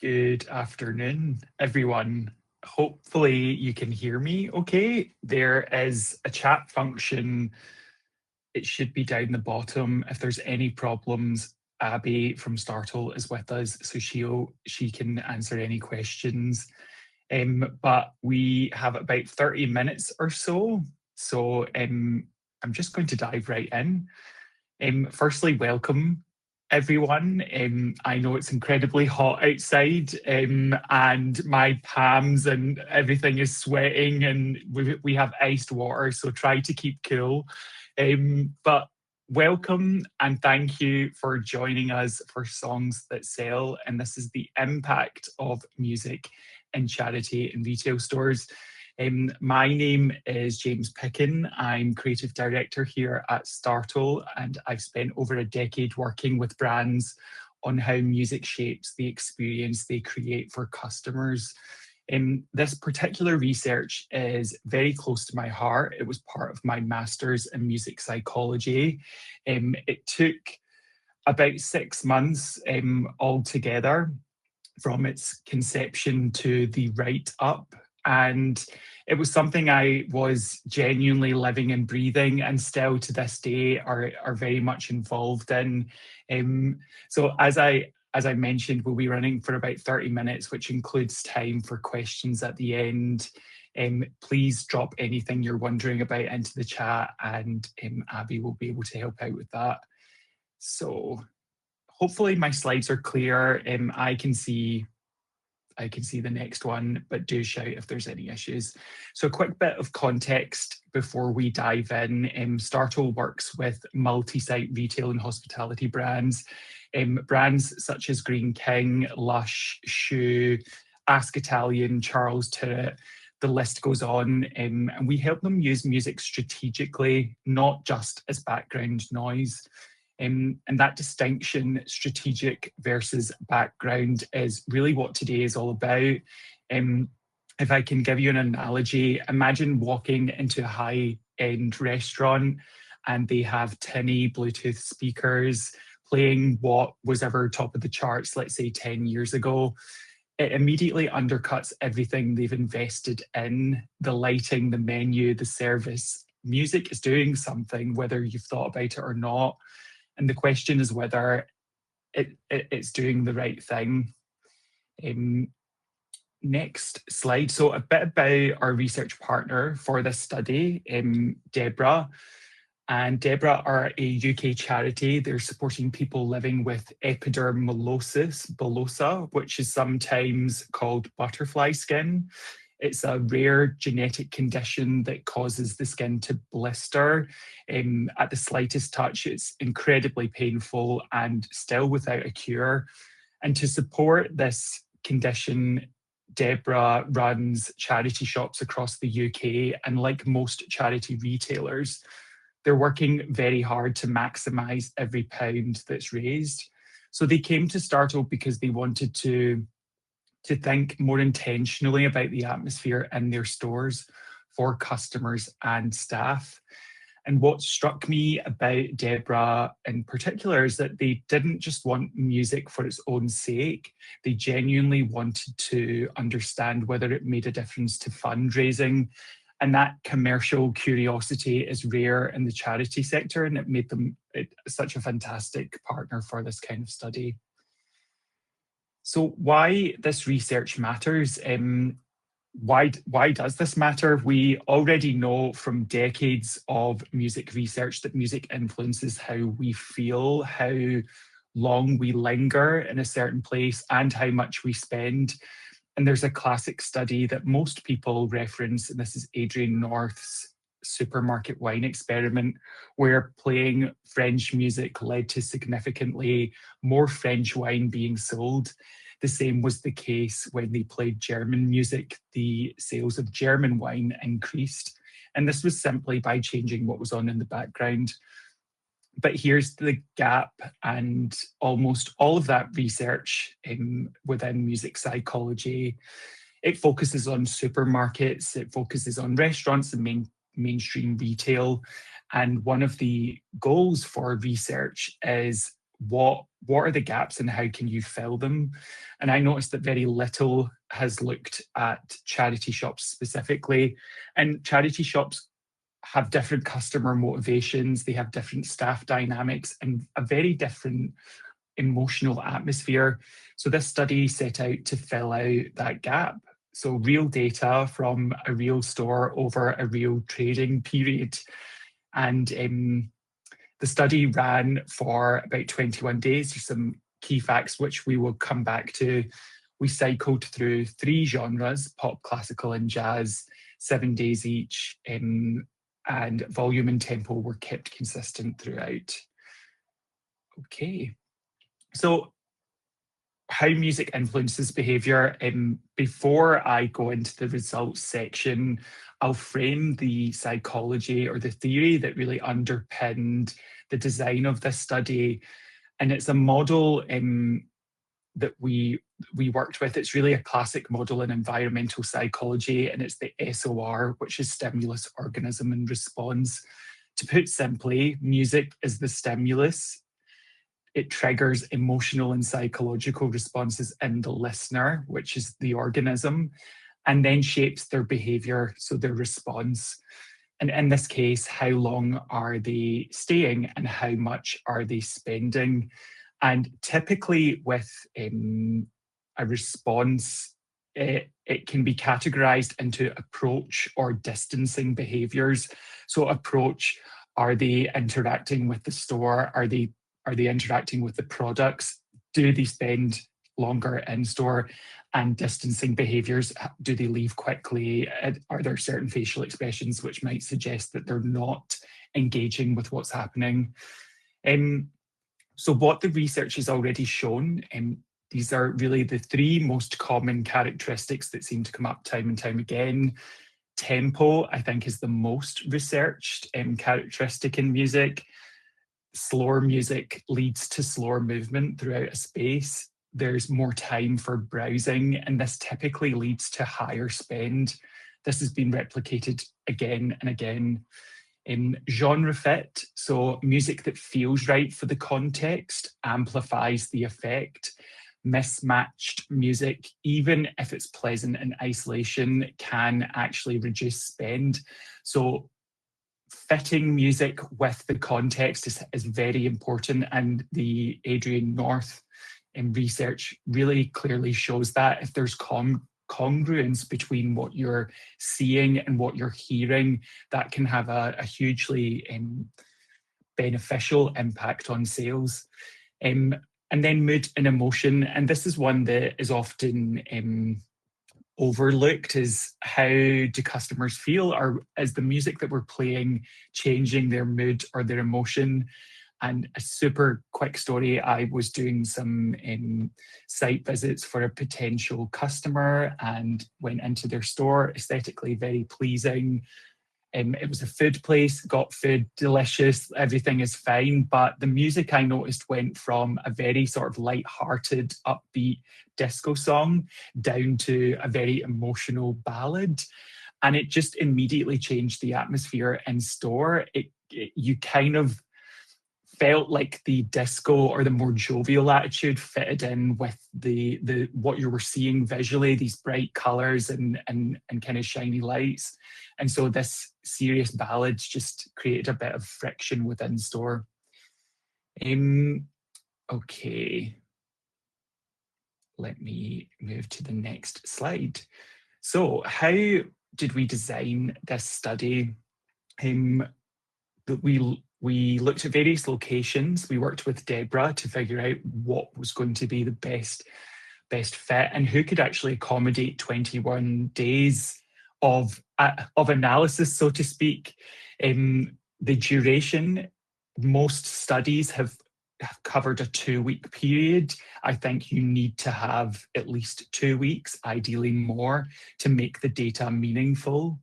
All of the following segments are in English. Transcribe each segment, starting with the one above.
Good afternoon, everyone. Hopefully you can hear me okay. There is a chat function. It should be down the bottom. If there's any problems, Abby from Startle is with us, so she can answer any questions. But we have about 30 minutes or so. So I'm just going to dive right in. Firstly, welcome everyone. I know it's incredibly hot outside, and my palms and everything is sweating, and we have iced water, so try to keep cool. But welcome and thank you for joining us for Songs That Sell. And this is the impact of music in charity and retail stores. My name is James Picken. I'm creative director here at Startle, and I've spent over a decade working with brands on how music shapes the experience they create for customers. This particular research is very close to my heart. It was part of my master's in music psychology. It took about 6 months altogether from its conception to the write-up. And it was something I was genuinely living and breathing, and still to this day are very much involved in. So as I mentioned, we'll be running for about 30 minutes, which includes time for questions at the end. Please drop anything you're wondering about into the chat, and Abby will be able to help out with that. So hopefully my slides are clear. I can see the next one, but do shout if there's any issues. So a quick bit of context before we dive in. Startle works with multi-site retail and hospitality brands. Brands such as Green King, Lush, Shoe, Ask Italian, Charles Tyrwhitt, the list goes on. And we help them use music strategically, not just as background noise. And that distinction, strategic versus background, is really what today is all about. If I can give you an analogy, imagine walking into a high-end restaurant and they have tinny Bluetooth speakers playing what was ever top of the charts, let's say 10 years ago. It immediately undercuts everything they've invested in: the lighting, the menu, the service. Music is doing something, whether you've thought about it or not. And the question is whether it's doing the right thing. Next slide. So a bit about our research partner for this study, DEBRA. And DEBRA are a UK charity. They're supporting people living with epidermolysis bullosa, which is sometimes called butterfly skin. It's a rare genetic condition that causes the skin to blister. At the slightest touch, it's incredibly painful and still without a cure. And to support this condition, DEBRA runs charity shops across the UK, and like most charity retailers, they're working very hard to maximise every pound that's raised. So they came to Startle because they wanted to think more intentionally about the atmosphere in their stores for customers and staff. And what struck me about DEBRA in particular is that they didn't just want music for its own sake. They genuinely wanted to understand whether it made a difference to fundraising. And that commercial curiosity is rare in the charity sector, and it made them such a fantastic partner for this kind of study. So why this research matters? Why does this matter? We already know from decades of music research that music influences how we feel, how long we linger in a certain place, and how much we spend. And there's a classic study that most people reference, and this is Adrian North's supermarket wine experiment, where playing French music led to significantly more French wine being sold. The same was the case when they played German music. The sales of German wine increased. And this was simply by changing what was on in the background. But here's the gap, and almost all of that research within music psychology, it focuses on supermarkets, it focuses on restaurants and mainstream retail. And one of the goals for research is what are the gaps and how can you fill them? And I noticed that very little has looked at charity shops specifically. And charity shops have different customer motivations, they have different staff dynamics and a very different emotional atmosphere. So this study set out to fill out that gap. So real data from a real store over a real trading period. And the study ran for about 21 days. There's some key facts which we will come back to. We cycled through 3 genres, pop, classical and jazz, 7 days each, and volume and tempo were kept consistent throughout. Okay, so how music influences behaviour. Before I go into the results section, I'll frame the psychology or the theory that really underpinned the design of this study. And it's a model that we worked with. It's really a classic model in environmental psychology, and it's the SOR, which is stimulus, organism and response. To put simply, music is the stimulus. It triggers emotional and psychological responses in the listener, which is the organism, and then shapes their behaviour, so their response. And in this case, how long are they staying and how much are they spending? And typically with a response, it can be categorized into approach or distancing behaviors. So approach, are they interacting with the store? Are they interacting with the products? Do they spend longer in store? And distancing behaviors, do they leave quickly? Are there certain facial expressions which might suggest that they're not engaging with what's happening? So what the research has already shown, these are really the 3 most common characteristics that seem to come up time and time again. Tempo, I think, is the most researched characteristic in music. Slower music leads to slower movement throughout a space. There's more time for browsing, and this typically leads to higher spend. This has been replicated again and again. Genre fit, so music that feels right for the context, amplifies the effect. Mismatched music, even if it's pleasant in isolation, can actually reduce spend. So fitting music with the context is very important, and the Adrian North research really clearly shows that if there's congruence between what you're seeing and what you're hearing, that can have a hugely beneficial impact on sales. And then mood and emotion, and this is one that is often overlooked, is how do customers feel, or is the music that we're playing changing their mood or their emotion? And a super quick story, I was doing some site visits for a potential customer and went into their store, aesthetically very pleasing. It was a food place, got food, delicious, everything is fine. But the music, I noticed, went from a very sort of light-hearted, upbeat disco song down to a very emotional ballad. And it just immediately changed the atmosphere in store. You kind of felt like the disco or the more jovial attitude fitted in with the what you were seeing visually, these bright colours and kind of shiny lights. And so this serious ballad just created a bit of friction within store. Okay, let me move to the next slide. So how did we design this study? We looked at various locations. We worked with DEBRA to figure out what was going to be the best fit and who could actually accommodate 21 days of analysis, so to speak. The duration, most studies have covered a 2-week period. I think you need to have at least 2 weeks, ideally more, to make the data meaningful.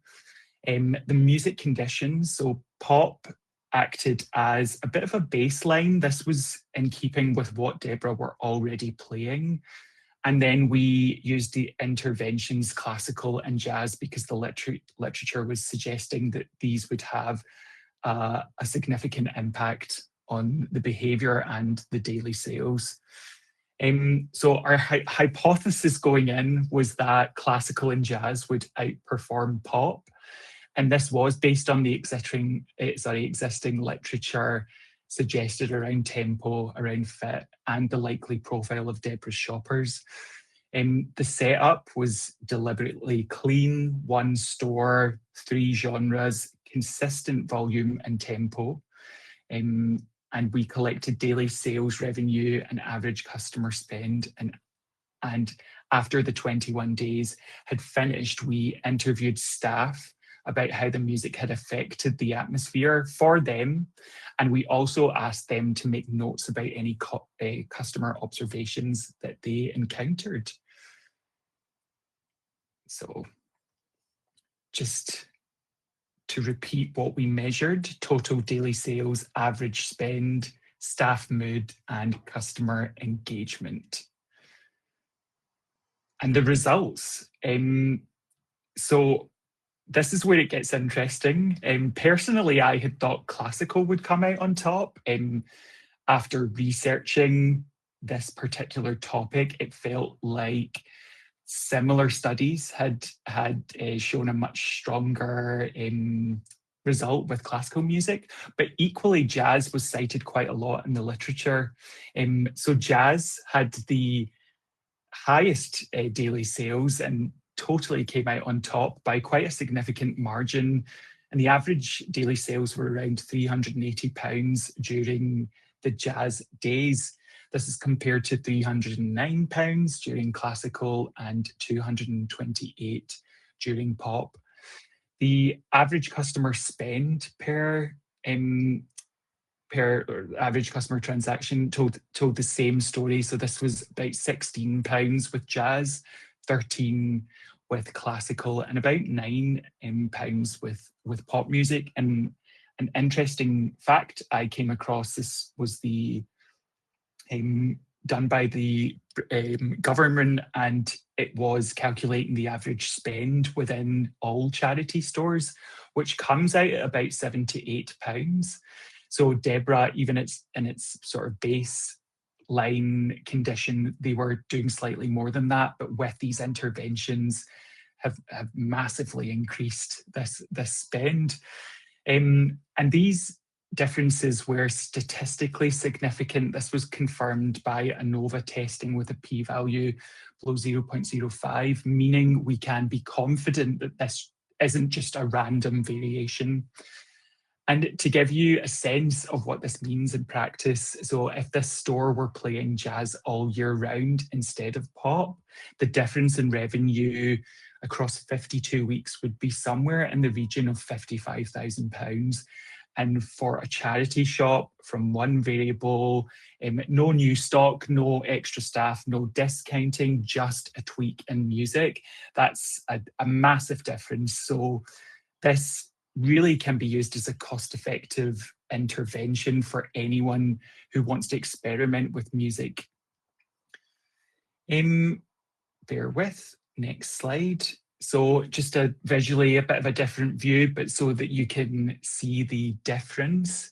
The music conditions, so pop acted as a bit of a baseline. This was in keeping with what DEBRA were already playing. And then we used the interventions, classical and jazz, because the literature was suggesting that these would have a significant impact on the behaviour and the daily sales. So our hypothesis going in was that classical and jazz would outperform pop. And this was based on the existing literature suggested around tempo, around fit, and the likely profile of DEBRA shoppers. The setup was deliberately clean, one store, 3 genres, consistent volume and tempo. And we collected daily sales revenue and average customer spend. And after the 21 days had finished, we interviewed staff about how the music had affected the atmosphere for them. And we also asked them to make notes about any customer observations that they encountered. So just to repeat what we measured: total daily sales, average spend, staff mood, and customer engagement. And the results. So this is where it gets interesting. Personally, I had thought classical would come out on top. After researching this particular topic, it felt like similar studies had shown a much stronger result with classical music, but equally jazz was cited quite a lot in the literature. So jazz had the highest daily sales and totally came out on top by quite a significant margin. And the average daily sales were around £380 during the jazz days. This is compared to £309 during classical and £228 during pop. The average customer spend per average customer transaction told the same story. So this was about £16 with jazz, 13 with classical, and about £9 with pop music. And an interesting fact I came across, this was the done by the government, and it was calculating the average spend within all charity stores, which comes out at about £7 to £8. So DEBRA, even in its sort of baseline condition, they were doing slightly more than that, but with these interventions have massively increased this spend. And these differences were statistically significant. This was confirmed by ANOVA testing with a p-value below 0.05, meaning we can be confident that this isn't just a random variation. And to give you a sense of what this means in practice, so if this store were playing jazz all year round instead of pop, the difference in revenue across 52 weeks would be somewhere in the region of £55,000. And for a charity shop, from one variable, no new stock, no extra staff, no discounting, just a tweak in music, that's a massive difference. So this really can be used as a cost-effective intervention for anyone who wants to experiment with music. Bear with, next slide. So just visually a bit of a different view, but so that you can see the difference.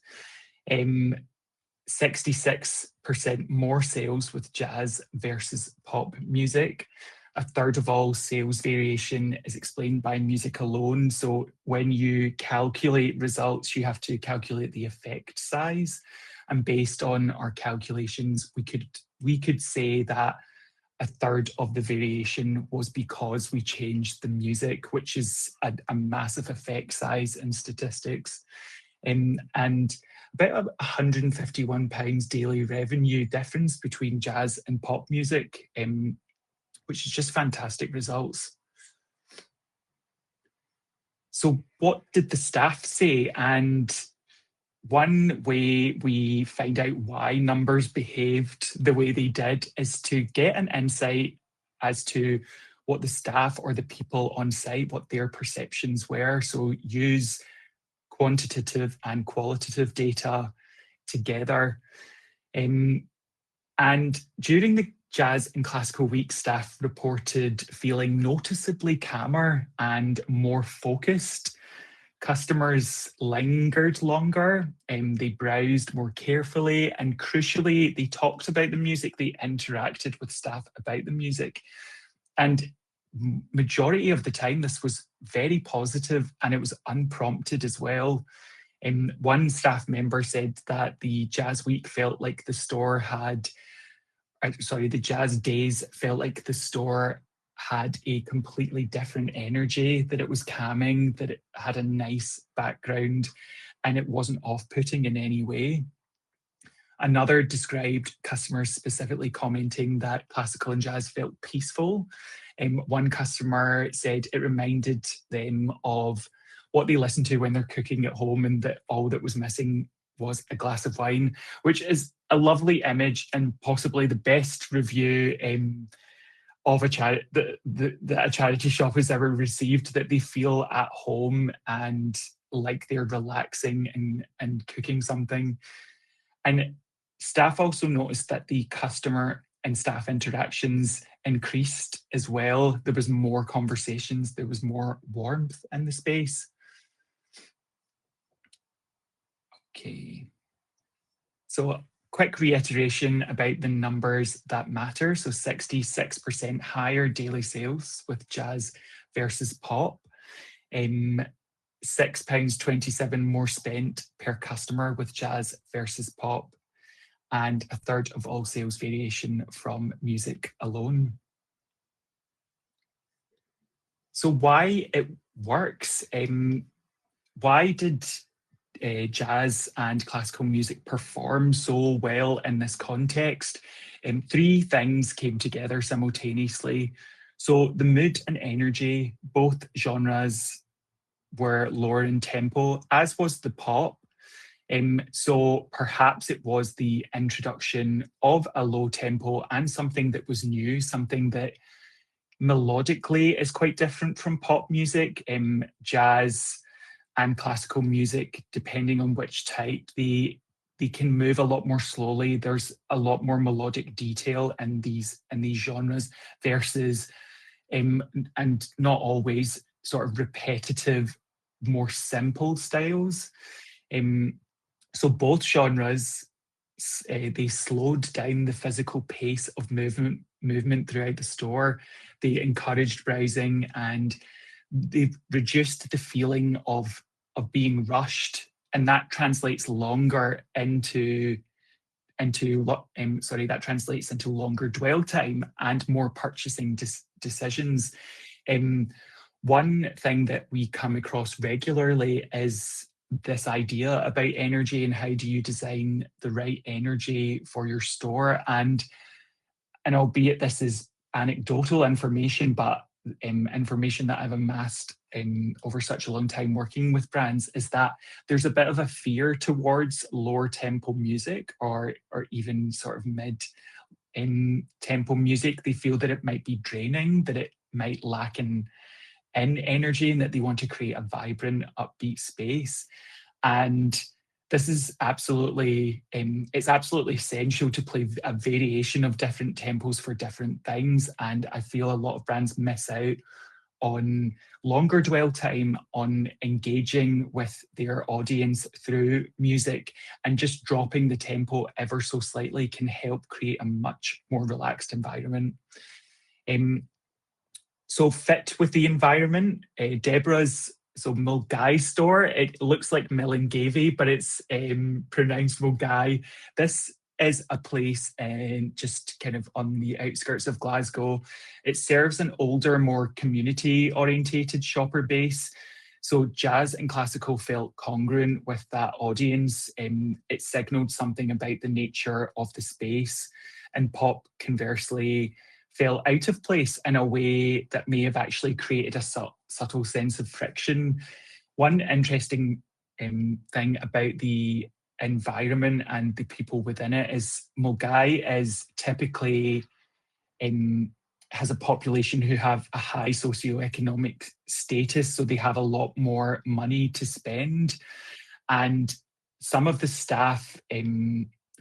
66% more sales with jazz versus pop music. A third of all sales variation is explained by music alone. So when you calculate results, you have to calculate the effect size. And based on our calculations, we could say that a third of the variation was because we changed the music, which is a massive effect size in statistics. And about £151 daily revenue difference between jazz and pop music, which is just fantastic results. So what did the staff say? And one way we find out why numbers behaved the way they did is to get an insight as to what the staff or the people on site, what their perceptions were. So use quantitative and qualitative data together. And during the Jazz and Classical Week, staff reported feeling noticeably calmer and more focused. Customers lingered longer, they browsed more carefully, and crucially, they talked about the music, they interacted with staff about the music. And majority of the time, this was very positive and it was unprompted as well. One staff member said that the Jazz Week felt like the store had, the Jazz Days felt like the store had a completely different energy, that it was calming, that it had a nice background, and it wasn't off-putting in any way. Another described customers specifically commenting that classical and jazz felt peaceful. One customer said it reminded them of what they listen to when they're cooking at home, and that all that was missing was a glass of wine, which is a lovely image and possibly the best review of a charity that a charity shop has ever received, that they feel at home and like they're relaxing and cooking something. And staff also noticed that the customer and staff interactions increased as well. There was more conversations, there was more warmth in the space. Okay. So a quick reiteration about the numbers that matter. So 66% higher daily sales with jazz versus pop. £6.27 more spent per customer with jazz versus pop, and a third of all sales variation from music alone. So why it works? Why did jazz and classical music perform so well in this context? Three things came together simultaneously. So the mood and energy, both genres were lower in tempo, as was the pop. So perhaps it was the introduction of a low tempo and something that was new, something that melodically is quite different from pop music. Jazz and classical music, depending on which type, they can move a lot more slowly. There's a lot more melodic detail in these genres versus, and not always sort of repetitive, more simple styles. So both genres, they slowed down the physical pace of movement throughout the store. They encouraged browsing, and they've reduced the feeling of being rushed, and that translates longer into that translates into longer dwell time and more purchasing decisions. One thing that we come across regularly is this idea about energy, and how do you design the right energy for your store. And albeit this is anecdotal information, but information that I've amassed over such a long time working with brands, is that there's a bit of a fear towards lower tempo music, or even sort of mid tempo music. They feel that it might be draining, that it might lack in energy, and that they want to create a vibrant, upbeat space. And this is absolutely, it's absolutely essential to play a variation of different tempos for different things. And I feel a lot of brands miss out on longer dwell time, on engaging with their audience through music, and just dropping the tempo ever so slightly can help create a much more relaxed environment. So fit with the environment, DEBRA's Mulgai store, it looks like Milngavie, but it's pronounced Mulgai. This is a place just kind of on the outskirts of Glasgow. It serves an older, more community-orientated shopper base. So jazz and classical felt congruent with that audience. It signalled something about the nature of the space, and pop, conversely, fell out of place in a way that may have actually created a subtle sense of friction. One interesting thing about the environment and the people within it is Mulgai is typically has a population who have a high socioeconomic status, so they have a lot more money to spend. And some of the staff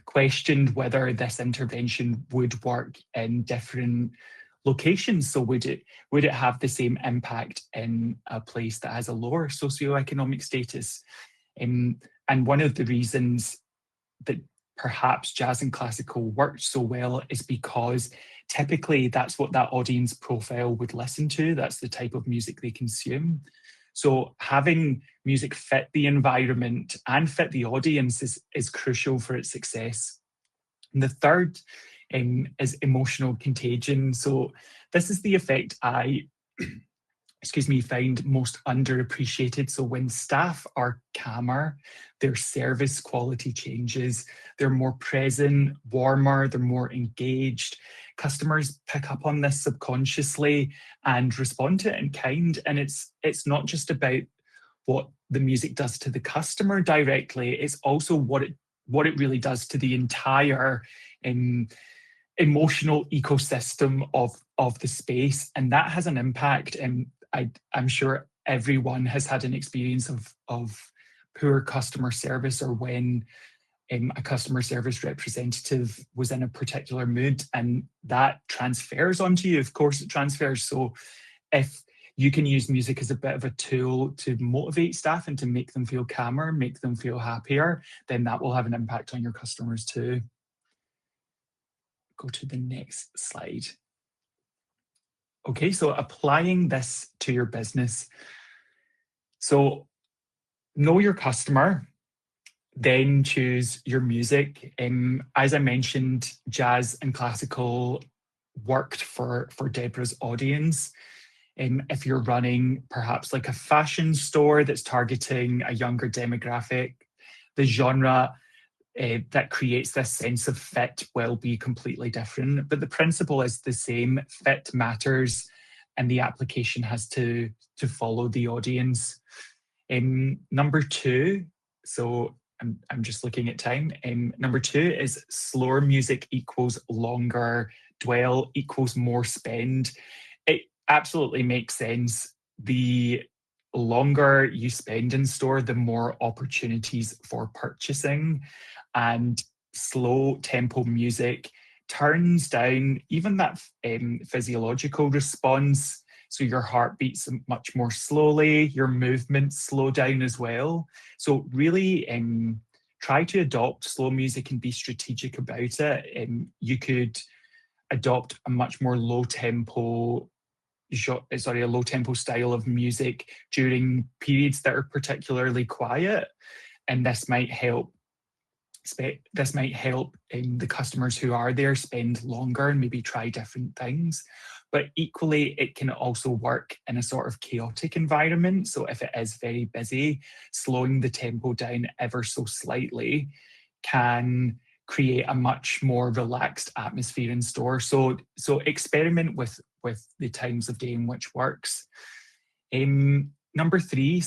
questioned whether this intervention would work in different locations. So would it have the same impact in a place that has a lower socioeconomic status? And one of the reasons that perhaps jazz and classical worked so well is because typically that's what that audience profile would listen to. That's the type of music they consume. So having music fit the environment and fit the audience is crucial for its success. And the third is emotional contagion. So this is the effect I find most underappreciated. So when staff are calmer, their service quality changes. They're more present, warmer, they're more engaged. Customers pick up on this subconsciously and respond to it in kind. And it's not just about what the music does to the customer directly, it's also what it really does to the entire emotional ecosystem of the space. And that has an impact. And I'm sure everyone has had an experience of poor customer service, or when a customer service representative was in a particular mood, and that transfers onto you. Of course it transfers. So if you can use music as a bit of a tool to motivate staff and to make them feel calmer, make them feel happier, then that will have an impact on your customers too. Go to the next slide. Okay, so applying this to your business. So know your customer, then choose your music. As I mentioned, jazz and classical worked for DEBRA's audience. If you're running perhaps like a fashion store that's targeting a younger demographic, the genre that creates this sense of fit will be completely different. But the principle is the same. Fit matters, and the application has to follow the audience. Number two, so I'm just looking at time. Number two is slower music equals longer dwell equals more spend. It absolutely makes sense. The longer you spend in store, the more opportunities for purchasing. And slow tempo music turns down even that physiological response. So your heart beats much more slowly, your movements slow down as well. So really try to adopt slow music and be strategic about it. You could adopt a much more low tempo style of music during periods that are particularly quiet, and this might help the customers who are there spend longer and maybe try different things. But equally, it can also work in a sort of chaotic environment. So if it is very busy, slowing the tempo down ever so slightly can create a much more relaxed atmosphere in store. So experiment with the times of day in which works. Number three,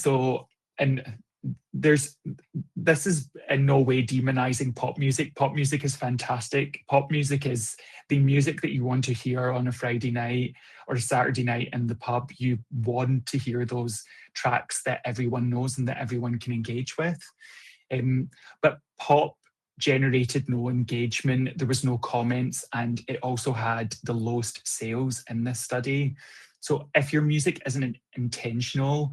this is in no way demonizing pop music. Pop music is fantastic. Pop music is the music that you want to hear on a Friday night or a Saturday night in the pub. You want to hear those tracks that everyone knows and that everyone can engage with. But pop generated no engagement, there was no comments, and it also had the lowest sales in this study. So if your music isn't intentional,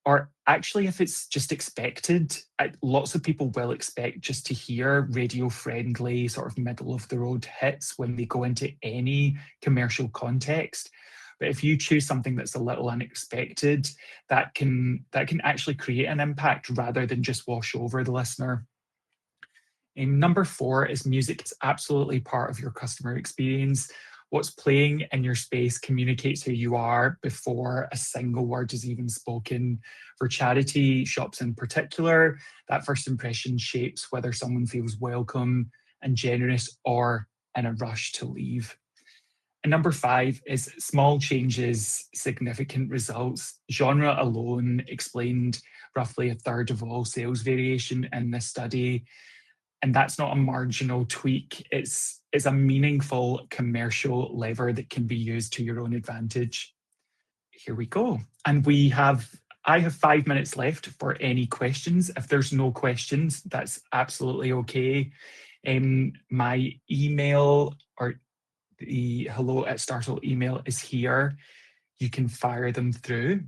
or actually if it's just expected, lots of people will expect just to hear radio-friendly, sort of middle-of-the-road hits when they go into any commercial context. But if you choose something that's a little unexpected, that can actually create an impact rather than just wash over the listener. And number four is music is absolutely part of your customer experience. What's playing in your space communicates who you are before a single word is even spoken. For charity shops in particular, that first impression shapes whether someone feels welcome and generous or in a rush to leave. And number five is small changes, significant results. Genre alone explained roughly a third of all sales variation in this study. And that's not a marginal tweak. It's a meaningful commercial lever that can be used to your own advantage. Here we go. And I have 5 minutes left for any questions. If there's no questions, that's absolutely okay. My email or the hello@startle email is here. You can fire them through.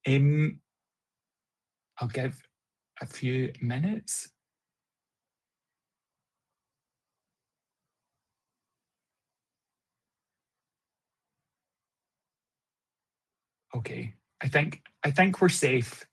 I'll give a few minutes. Okay, I think we're safe.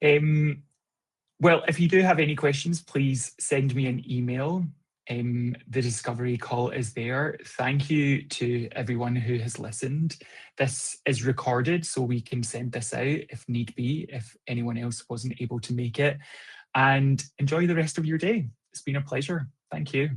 Well, if you do have any questions, please send me an email. The discovery call is there. Thank you to everyone who has listened. This is recorded, so we can send this out if need be, if anyone else wasn't able to make it. And enjoy the rest of your day. It's been a pleasure. Thank you.